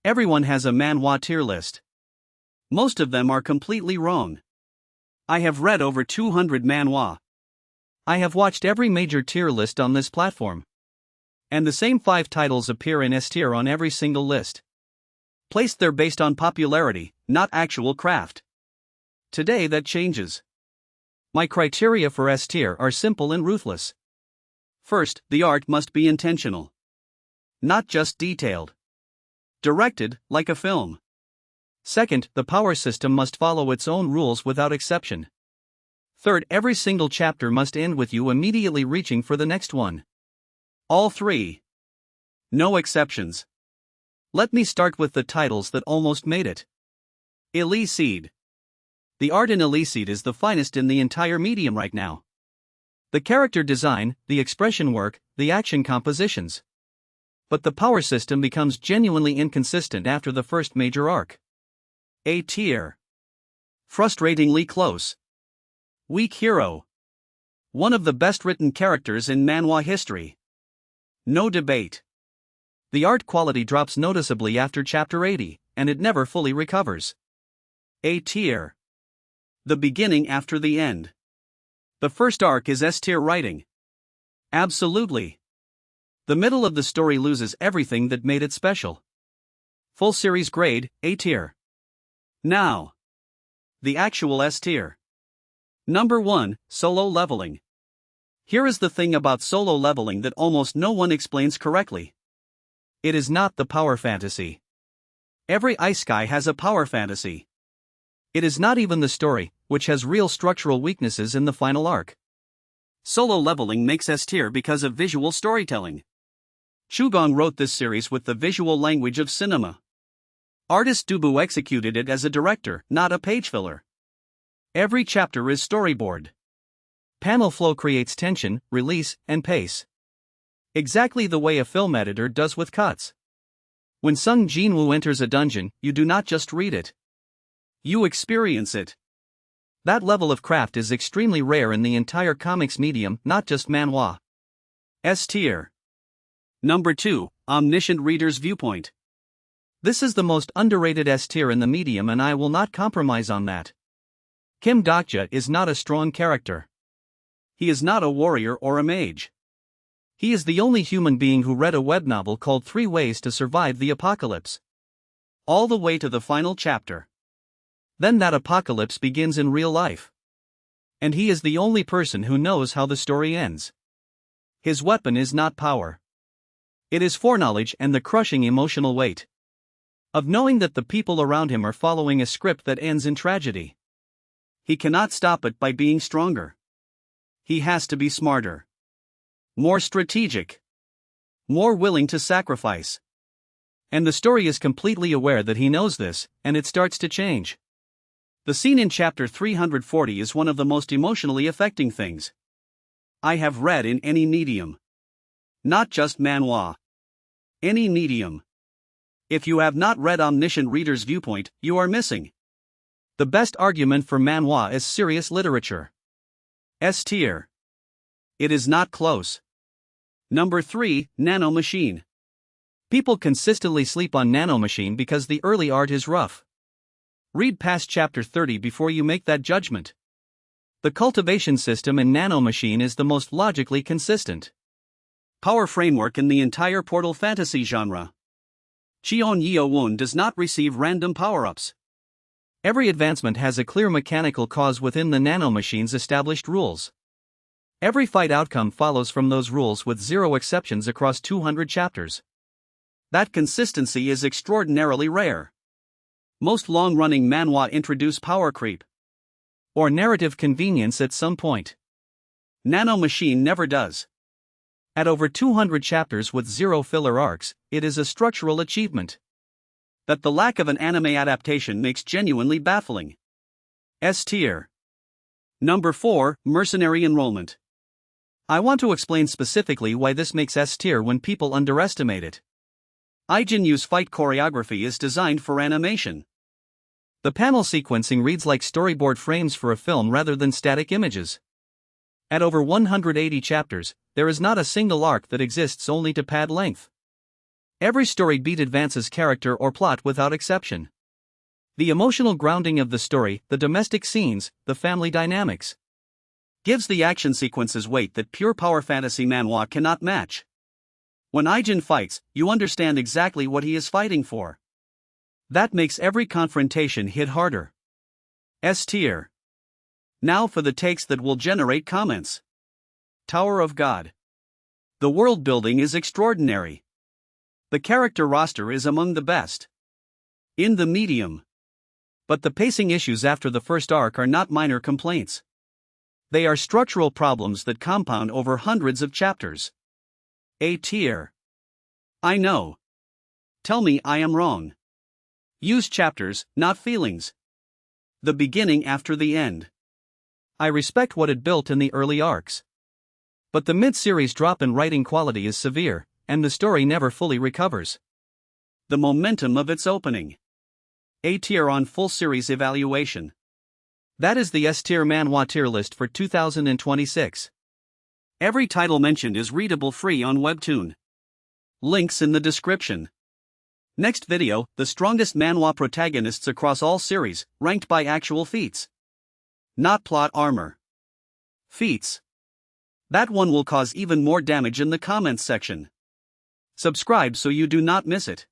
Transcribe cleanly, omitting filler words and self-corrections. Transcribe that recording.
Everyone has a manhwa tier list. Most of them are completely wrong. I have read over 200 manhwa. I have watched every major tier list on this platform. And the same 5 titles appear in S tier on every single list. Placed there based on popularity, not actual craft. Today that changes. My criteria for S tier are simple and ruthless. First, the art must be intentional. Not just detailed. Directed, like a film. Second, the power system must follow its own rules without exception. Third, every single chapter must end with you immediately reaching for the next one. All 3. No exceptions. Let me start with the titles that almost made it. Illicid. The art in Illicid is the finest in the entire medium right now. The character design, the expression work, the action compositions. But the power system becomes genuinely inconsistent after the first major arc. A tier. Frustratingly close. Weak hero. One of the best written characters in manhwa history. No debate. The art quality drops noticeably after chapter 80, and it never fully recovers. A tier. The beginning after the end. The first arc is S tier writing. Absolutely. The middle of the story loses everything that made it special. Full series grade, A tier. Now. The actual S tier. Number 1, Solo Leveling. Here is the thing about solo leveling that almost no one explains correctly. It is not the power fantasy. Every isekai has a power fantasy. It is not even the story, which has real structural weaknesses in the final arc. Solo leveling makes S tier because of visual storytelling. Shugong wrote this series with the visual language of cinema. Artist Dubu executed it as a director, not a page filler. Every chapter is storyboard. Panel flow creates tension, release, and pace. Exactly the way a film editor does with cuts. When Sung Jin-woo enters a dungeon, you do not just read it. You experience it. That level of craft is extremely rare in the entire comics medium, not just manhwa. S tier. Number 2, Omniscient Reader's Viewpoint. This is the most underrated S tier in the medium and I will not compromise on that. Kim Dokja is not a strong character. He is not a warrior or a mage. He is the only human being who read a web novel called 3 Ways to Survive the Apocalypse. All the way to the final chapter. Then that apocalypse begins in real life. And he is the only person who knows how the story ends. His weapon is not power. It is foreknowledge and the crushing emotional weight of knowing that the people around him are following a script that ends in tragedy. He cannot stop it by being stronger. He has to be smarter. More strategic. More willing to sacrifice. And the story is completely aware that he knows this, and it starts to change. The scene in chapter 340 is one of the most emotionally affecting things I have read in any medium. Not just manhwa. Any medium. If you have not read Omniscient Reader's Viewpoint, you are missing. The best argument for manhwa is serious literature. S tier. It is not close. Number 3, Nano Machine. People consistently sleep on Nano Machine because the early art is rough. Read past chapter 30 before you make that judgment. The cultivation system in Nano Machine is the most logically consistent power framework in the entire portal fantasy genre. Cheon Yeo-won does not receive random power-ups. Every advancement has a clear mechanical cause within the Nano Machine's established rules. Every fight outcome follows from those rules with 0 exceptions across 200 chapters. That consistency is extraordinarily rare. Most long-running manhwa introduce power creep or narrative convenience at some point. Nano Machine never does. At over 200 chapters with 0 filler arcs, it is a structural achievement that the lack of an anime adaptation makes genuinely baffling. S tier. Number 4, Mercenary Enrollment. I want to explain specifically why this makes S tier when people underestimate it. Ijin-Yu's fight choreography is designed for animation. The panel sequencing reads like storyboard frames for a film rather than static images. At over 180 chapters, there is not a single arc that exists only to pad length. Every story beat advances character or plot without exception. The emotional grounding of the story, the domestic scenes, the family dynamics, gives the action sequences weight that pure power fantasy manhwa cannot match. When Aijin fights, you understand exactly what he is fighting for. That makes every confrontation hit harder. S tier. Now for the takes that will generate comments. Tower of God. The world building is extraordinary. The character roster is among the best. In the medium. But the pacing issues after the first arc are not minor complaints. They are structural problems that compound over hundreds of chapters. A tier. I know. Tell me I am wrong. Use chapters, not feelings. The beginning after the end. I respect what it built in the early arcs. But the mid-series drop in writing quality is severe, and the story never fully recovers. The momentum of its opening. A tier on full series evaluation. That is the S tier manhwa tier list for 2026. Every title mentioned is readable free on Webtoon. Links in the description. Next video, the strongest manhwa protagonists across all series, ranked by actual feats. Not plot armor. Feats. That one will cause even more damage in the comments section. Subscribe so you do not miss it.